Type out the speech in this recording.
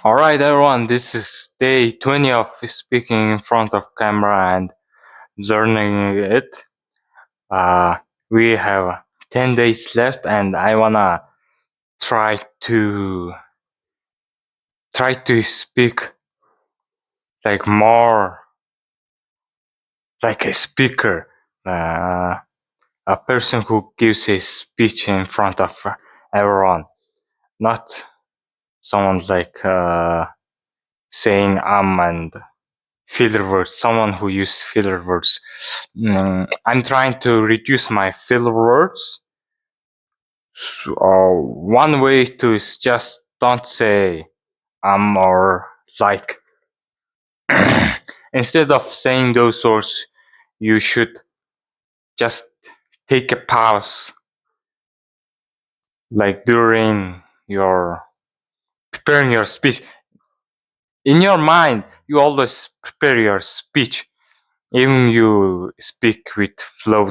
All right, everyone. This is day 20 of speaking in front of camera and learning it. Uh, we have 10 days left, and I wanna try to speak like more like a speaker, a person who gives a speech in front of everyone, not someone like saying and filler words, someone who uses filler words. I'm trying to reduce my filler words. So, one way to is just don't say or like. Instead of saying those words, you should just take a pause, like during your preparing your speech. In your mind, you always prepare your speech, even you speak with flow.